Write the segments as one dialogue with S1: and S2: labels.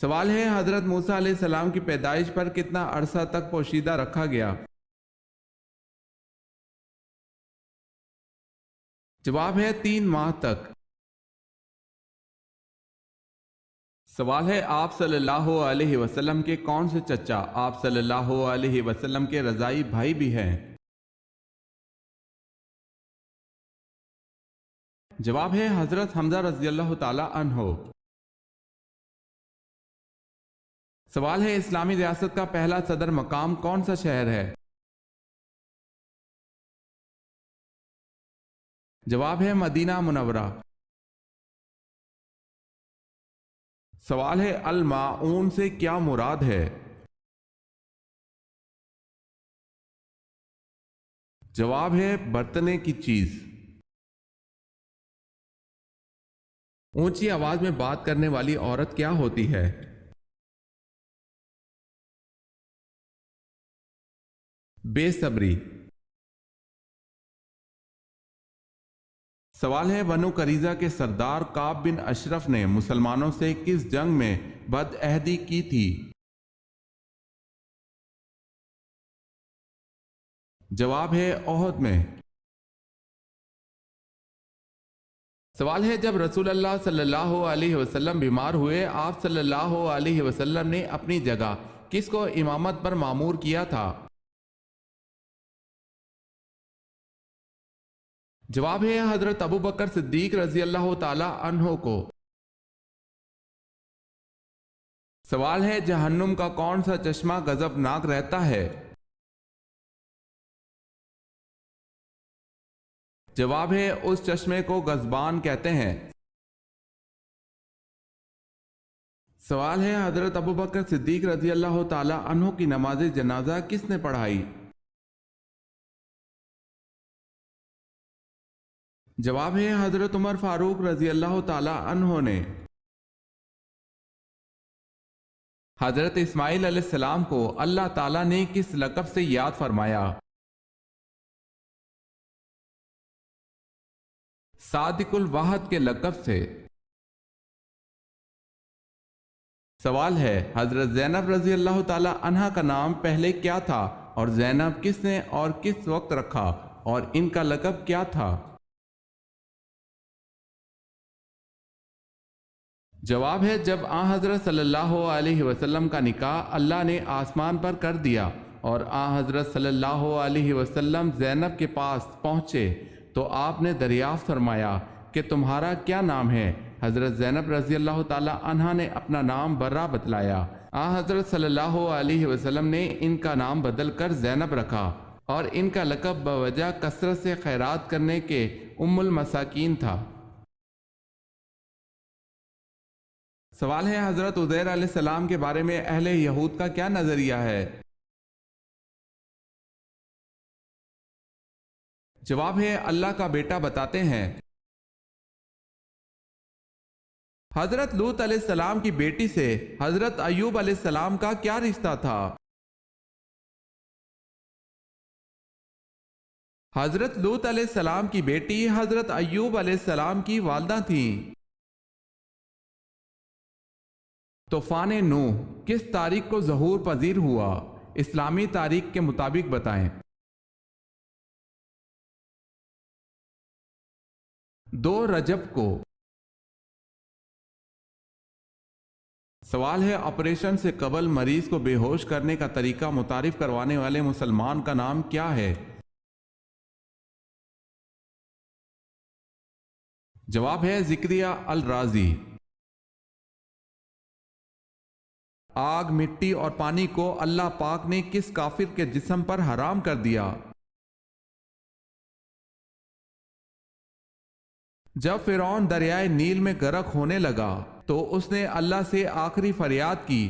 S1: سوال ہے حضرت موسیٰ علیہ السلام کی پیدائش پر کتنا عرصہ تک پوشیدہ رکھا گیا؟ جواب ہے 3 ماہ تک۔ سوال ہے آپ صلی اللہ علیہ وسلم کے کون سے چچا آپ صلی اللہ علیہ وسلم کے رضاعی بھائی بھی ہیں؟ جواب ہے حضرت حمزہ رضی اللہ تعالی عنہ۔ سوال ہے اسلامی ریاست کا پہلا صدر مقام کون سا شہر ہے؟ جواب ہے مدینہ منورہ۔ سوال ہے الماعون سے کیا مراد ہے؟ جواب ہے برتنے کی چیز۔ اونچی آواز میں بات کرنے والی عورت کیا ہوتی ہے؟ بے صبری۔ سوال ہے بنو قریظہ کے سردار کعب بن اشرف نے مسلمانوں سے کس جنگ میں بدعہدی کی تھی؟ جواب ہے احد میں۔ سوال ہے جب رسول اللہ صلی اللہ علیہ وسلم بیمار ہوئے آپ صلی اللہ علیہ وسلم نے اپنی جگہ کس کو امامت پر مامور کیا تھا؟ جواب ہے حضرت ابو بکر صدیق رضی اللہ تعالی عنہ کو۔ سوال ہے جہنم کا کون سا چشمہ غضبناک رہتا ہے؟ جواب ہے اس چشمے کو غضبان کہتے ہیں۔ سوال ہے حضرت ابو بکر صدیق رضی اللہ تعالی عنہ کی نماز جنازہ کس نے پڑھائی؟ جواب ہے حضرت عمر فاروق رضی اللہ تعالی عنہ نے۔ حضرت اسماعیل علیہ السلام کو اللہ تعالیٰ نے کس لقب سے یاد فرمایا؟ صادق الوعد کے لقب سے۔ سوال ہے حضرت زینب رضی اللہ تعالی عنہا کا نام پہلے کیا تھا اور زینب کس نے اور کس وقت رکھا اور ان کا لقب کیا تھا؟ جواب ہے جب آن حضرت صلی اللہ علیہ وسلم کا نکاح اللہ نے آسمان پر کر دیا اور آن حضرت صلی اللہ علیہ وسلم زینب کے پاس پہنچے تو آپ نے دریافت فرمایا کہ تمہارا کیا نام ہے؟ حضرت زینب رضی اللہ تعالی عنہا نے اپنا نام برہ بتلایا۔ آن حضرت صلی اللہ علیہ وسلم نے ان کا نام بدل کر زینب رکھا اور ان کا لقب بوجہ کثرت سے خیرات کرنے کے ام المساکین تھا۔ سوال ہے حضرت عزیر علیہ السلام کے بارے میں اہل یہود کا کیا نظریہ ہے؟ جواب ہے اللہ کا بیٹا بتاتے ہیں۔ حضرت لوط علیہ السلام کی بیٹی سے حضرت ایوب علیہ السلام کا کیا رشتہ تھا؟ حضرت لوط علیہ السلام کی بیٹی حضرت ایوب علیہ السلام کی والدہ تھیں۔ طوفان نوح کس تاریخ کو ظہور پذیر ہوا؟ اسلامی تاریخ کے مطابق بتائیں۔ 2 رجب کو۔ سوال ہے آپریشن سے قبل مریض کو بے ہوش کرنے کا طریقہ متعارف کروانے والے مسلمان کا نام کیا ہے؟ جواب ہے زکریا الرازی۔ آگ، مٹی اور پانی کو اللہ پاک نے کس کافر کے جسم پر حرام کر دیا؟ جب فرعون دریائے نیل میں غرق ہونے لگا تو اس نے اللہ سے آخری فریاد کی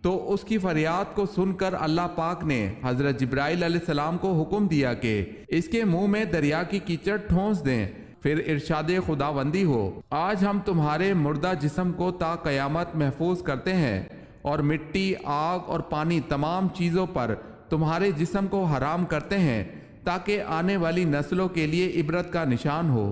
S1: تو اس کی فریاد کو سن کر اللہ پاک نے حضرت جبرائیل علیہ السلام کو حکم دیا کہ اس کے منہ میں دریا کی کیچڑ ٹھونس دیں، پھر ارشاد خداوندی ہو آج ہم تمہارے مردہ جسم کو تا قیامت محفوظ کرتے ہیں اور مٹی، آگ اور پانی تمام چیزوں پر تمہارے جسم کو حرام کرتے ہیں تاکہ آنے والی نسلوں کے لیے عبرت کا نشان ہو۔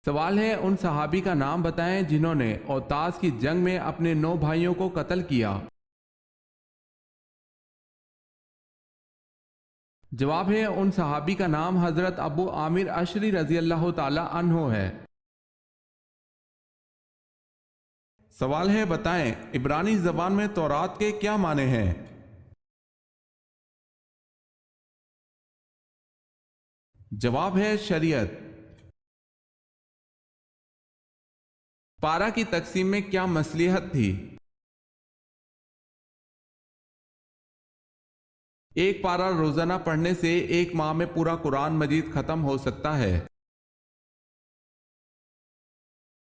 S1: سوال ہے ان صحابی کا نام بتائیں جنہوں نے اوتاس کی جنگ میں اپنے 9 بھائیوں کو قتل کیا۔ جواب ہے ان صحابی کا نام حضرت ابو عامر اشری رضی اللہ تعالی عنہ ہے۔ سوال ہے بتائیں عبرانی زبان میں تورات کے کیا معنی ہیں؟ جواب ہے شریعت۔ پارہ کی تقسیم میں کیا مصلحت تھی؟ ایک پارہ روزانہ پڑھنے سے 1 ماہ میں پورا قرآن مجید ختم ہو سکتا ہے۔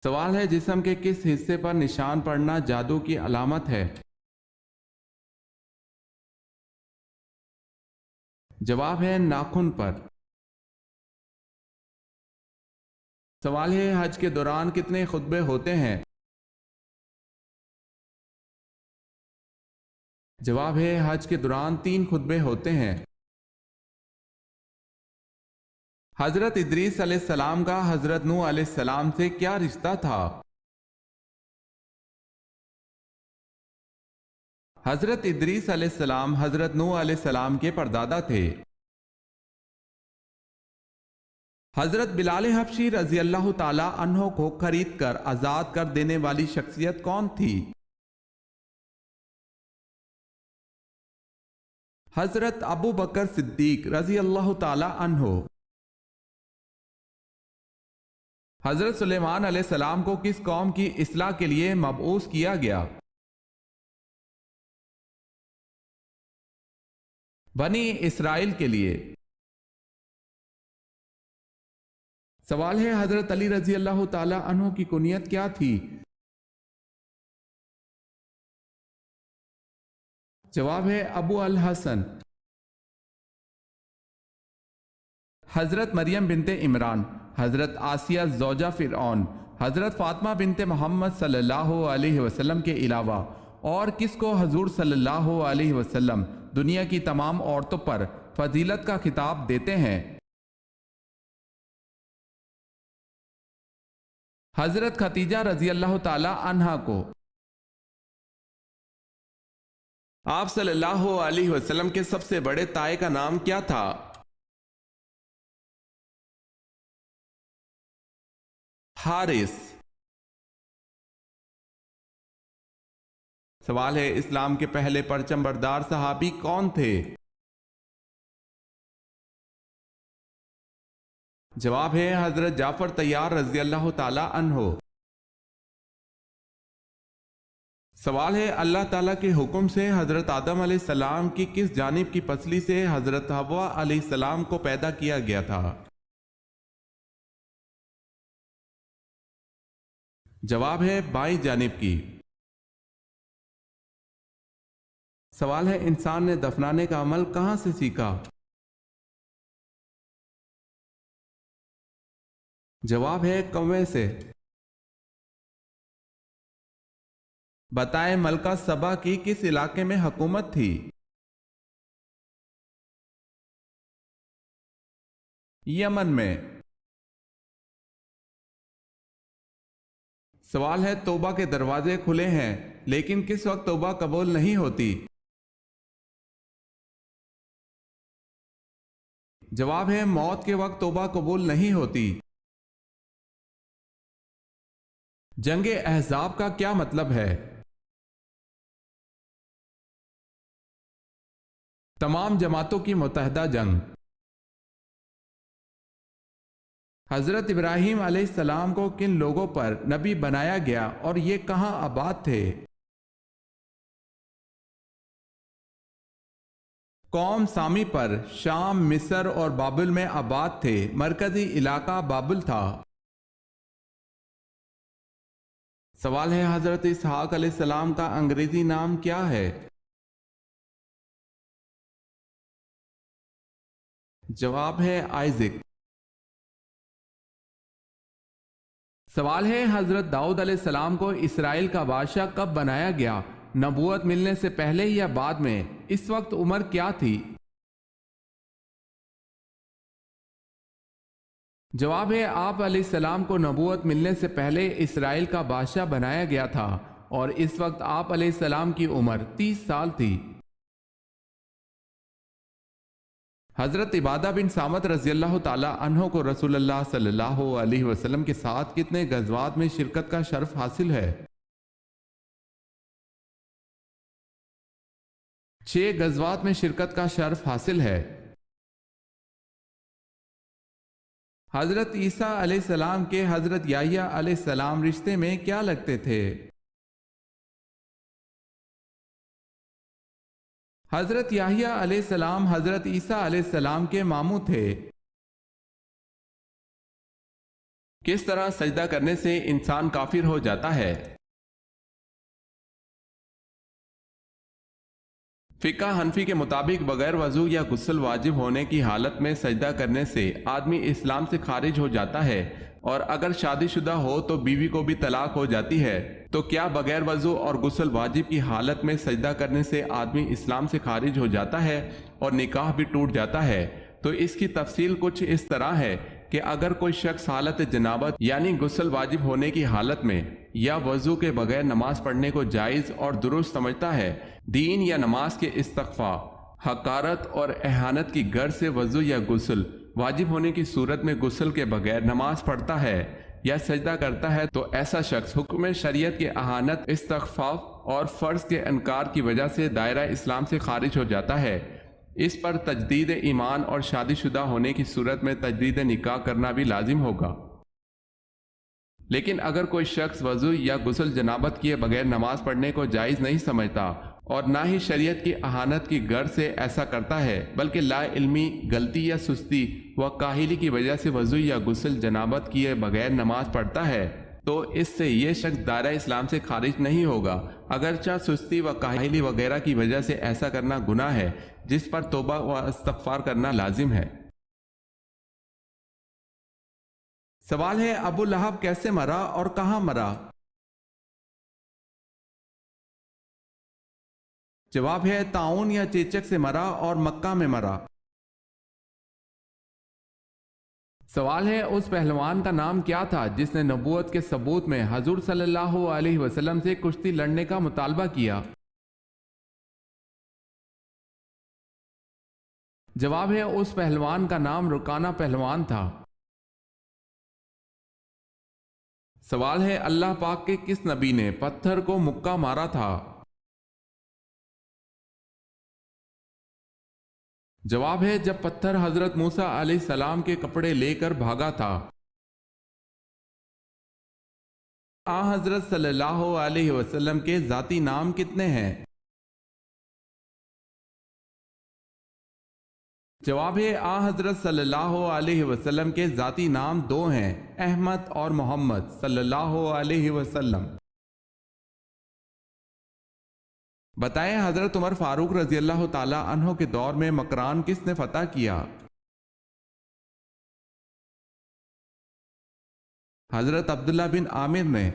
S1: سوال ہے جسم کے کس حصے پر نشان پڑنا جادو کی علامت ہے؟ جواب ہے ناخن پر۔ سوال ہے حج کے دوران کتنے خطبے ہوتے ہیں؟ جواب ہے حج کے دوران 3 خطبے ہوتے ہیں۔ حضرت ادریس علیہ السلام کا حضرت نوح علیہ السلام سے کیا رشتہ تھا؟ حضرت ادریس علیہ السلام حضرت نوح علیہ السلام کے پردادا تھے۔ حضرت بلال حبشی رضی اللہ تعالی عنہ کو خرید کر آزاد کر دینے والی شخصیت کون تھی؟ حضرت ابو بکر صدیق رضی اللہ تعالی عنہ۔ حضرت سلیمان علیہ السلام کو کس قوم کی اصلاح کے لیے مبعوث کیا گیا؟ بنی اسرائیل کے لیے۔ سوال ہے حضرت علی رضی اللہ تعالی عنہ کی کنیت کیا تھی؟ جواب ہے ابو الحسن۔ حضرت مریم بنت عمران، حضرت آسیہ زوجہ فرعون، حضرت فاطمہ بنت محمد صلی اللہ علیہ وسلم کے علاوہ اور کس کو حضور صلی اللہ علیہ وسلم دنیا کی تمام عورتوں پر فضیلت کا خطاب دیتے ہیں؟ حضرت خدیجہ رضی اللہ تعالی عنہا کو۔ آپ صلی اللہ علیہ وسلم کے سب سے بڑے تائے کا نام کیا تھا؟ حارث۔ سوال ہے اسلام کے پہلے پرچم بردار صحابی کون تھے؟ جواب ہے حضرت جعفر طیار رضی اللہ تعالی عنہ۔ سوال ہے اللہ تعالیٰ کے حکم سے حضرت آدم علیہ السلام کی کس جانب کی پسلی سے حضرت حوا علیہ السلام کو پیدا کیا گیا تھا؟ جواب ہے بائیں جانب کی۔ سوال ہے انسان نے دفنانے کا عمل کہاں سے سیکھا؟ جواب ہے کوے سے۔ بتائیں ملکہ سبا کی کس علاقے میں حکومت تھی؟ یمن میں۔ سوال ہے توبہ کے دروازے کھلے ہیں لیکن کس وقت توبہ قبول نہیں ہوتی؟ جواب ہے موت کے وقت توبہ قبول نہیں ہوتی۔ جنگ احزاب کا کیا مطلب ہے؟ تمام جماعتوں کی متحدہ جنگ۔ حضرت ابراہیم علیہ السلام کو کن لوگوں پر نبی بنایا گیا اور یہ کہاں آباد تھے؟ قوم سامی پر شام، مصر اور بابل میں آباد تھے۔ مرکزی علاقہ بابل تھا۔ سوال ہے حضرت اسحاق علیہ السلام کا انگریزی نام کیا ہے؟ جواب ہے آئزک۔ سوال ہے حضرت داؤد علیہ السلام کو اسرائیل کا بادشاہ کب بنایا گیا؟ نبوت ملنے سے پہلے یا بعد میں؟ اس وقت عمر کیا تھی؟ جواب ہے آپ علیہ السلام کو نبوت ملنے سے پہلے اسرائیل کا بادشاہ بنایا گیا تھا اور اس وقت آپ علیہ السلام کی عمر 30 سال تھی۔ حضرت عبادہ بن صامت رضی اللہ تعالی عنہ کو رسول اللہ صلی اللہ علیہ وسلم کے ساتھ کتنے غزوات میں شرکت کا شرف حاصل ہے؟ 6 غزوات میں شرکت کا شرف حاصل ہے۔ حضرت عیسیٰ علیہ السلام کے حضرت یحییٰ علیہ السلام رشتے میں کیا لگتے تھے؟ حضرت یحییٰ علیہ السلام حضرت عیسیٰ علیہ السلام کے ماموں تھے۔ کس طرح سجدہ کرنے سے انسان کافر ہو جاتا ہے؟ فقہ حنفی کے مطابق بغیر وضو یا غسل واجب ہونے کی حالت میں سجدہ کرنے سے آدمی اسلام سے خارج ہو جاتا ہے، اور اگر شادی شدہ ہو تو بیوی کو بھی طلاق ہو جاتی ہے۔ تو کیا بغیر وضو اور غسل واجب کی حالت میں سجدہ کرنے سے آدمی اسلام سے خارج ہو جاتا ہے اور نکاح بھی ٹوٹ جاتا ہے؟ تو اس کی تفصیل کچھ اس طرح ہے کہ اگر کوئی شخص حالت جنابت یعنی غسل واجب ہونے کی حالت میں یا وضو کے بغیر نماز پڑھنے کو جائز اور درست سمجھتا ہے، دین یا نماز کے استغفاء، حقارت اور اہانت کی غرض سے وضو یا غسل واجب ہونے کی صورت میں غسل کے بغیر نماز پڑھتا ہے یا سجدہ کرتا ہے، تو ایسا شخص حکم شریعت کے اہانت، استغفاء اور فرض کے انکار کی وجہ سے دائرہ اسلام سے خارج ہو جاتا ہے۔ اس پر تجدید ایمان اور شادی شدہ ہونے کی صورت میں تجدید نکاح کرنا بھی لازم ہوگا۔ لیکن اگر کوئی شخص وضو یا غسل جنابت کیے بغیر نماز پڑھنے کو جائز نہیں سمجھتا اور نہ ہی شریعت کی اہانت کی غرض سے ایسا کرتا ہے، بلکہ لا علمی، غلطی یا سستی و کاہلی کی وجہ سے وضو یا غسل جنابت کیے بغیر نماز پڑھتا ہے، تو اس سے یہ شخص دائرہ اسلام سے خارج نہیں ہوگا، اگرچہ سستی و کاہلی وغیرہ کی وجہ سے ایسا کرنا گناہ ہے جس پر توبہ و استغفار کرنا لازم ہے۔ سوال ہے ابو لہب کیسے مرا اور کہاں مرا؟ جواب ہے طاعون یا چیچک سے مرا اور مکہ میں مرا۔ سوال ہے اس پہلوان کا نام کیا تھا جس نے نبوت کے ثبوت میں حضور صلی اللہ علیہ وسلم سے کشتی لڑنے کا مطالبہ کیا؟ جواب ہے اس پہلوان کا نام رکانہ پہلوان تھا۔ سوال ہے اللہ پاک کے کس نبی نے پتھر کو مکہ مارا تھا؟ جواب ہے جب پتھر حضرت موسیٰ علیہ السلام کے کپڑے لے کر بھاگا تھا۔ حضرت صلی اللہ علیہ وسلم کے ذاتی نام کتنے ہیں؟ جواب ہے حضرت صلی اللہ علیہ وسلم کے ذاتی نام 2 ہیں، احمد اور محمد صلی اللہ علیہ وسلم۔ بتائیں حضرت عمر فاروق رضی اللہ تعالی عنہ کے دور میں مکران کس نے فتح کیا؟ حضرت عبداللہ بن عامر نے۔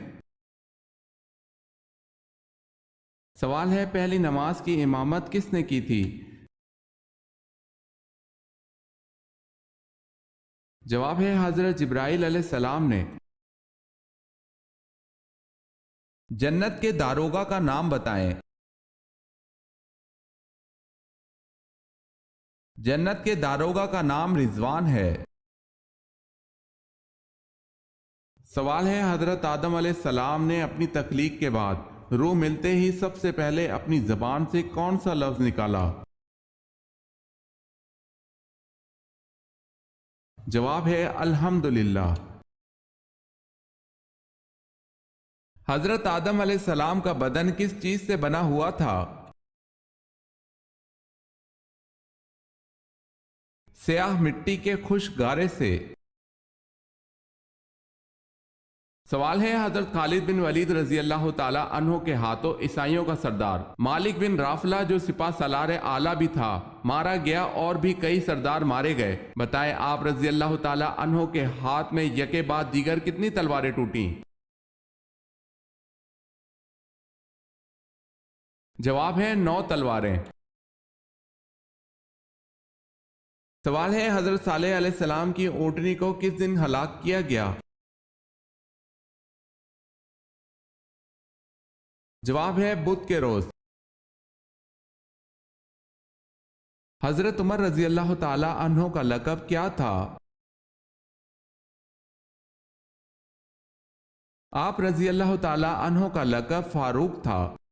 S1: سوال ہے پہلی نماز کی امامت کس نے کی تھی؟ جواب ہے حضرت جبرائیل علیہ السلام نے۔ جنت کے داروغہ کا نام بتائیں۔ جنت کے داروغہ کا نام رضوان ہے۔ سوال ہے حضرت آدم علیہ السلام نے اپنی تخلیق کے بعد روح ملتے ہی سب سے پہلے اپنی زبان سے کون سا لفظ نکالا؟ جواب ہے الحمدللہ۔ حضرت آدم علیہ السلام کا بدن کس چیز سے بنا ہوا تھا؟ سیاہ مٹی کے خشک گارے سے۔ سوال ہے حضرت خالد بن ولید رضی اللہ تعالی عنہ کے ہاتھوں عیسائیوں کا سردار مالک بن رافلہ جو سپہ سالار اعلیٰ بھی تھا مارا گیا، اور بھی کئی سردار مارے گئے، بتائیں آپ رضی اللہ تعالی عنہ کے ہاتھ میں یکے بعد دیگر کتنی تلواریں ٹوٹیں؟ جواب ہے 9 تلواریں۔ سوال ہے حضرت صالح علیہ السلام کی اونٹنی کو کس دن ہلاک کیا گیا؟ جواب ہے بدھ کے روز۔ حضرت عمر رضی اللہ تعالی عنہ کا لقب کیا تھا؟ آپ رضی اللہ تعالی عنہ کا لقب فاروق تھا۔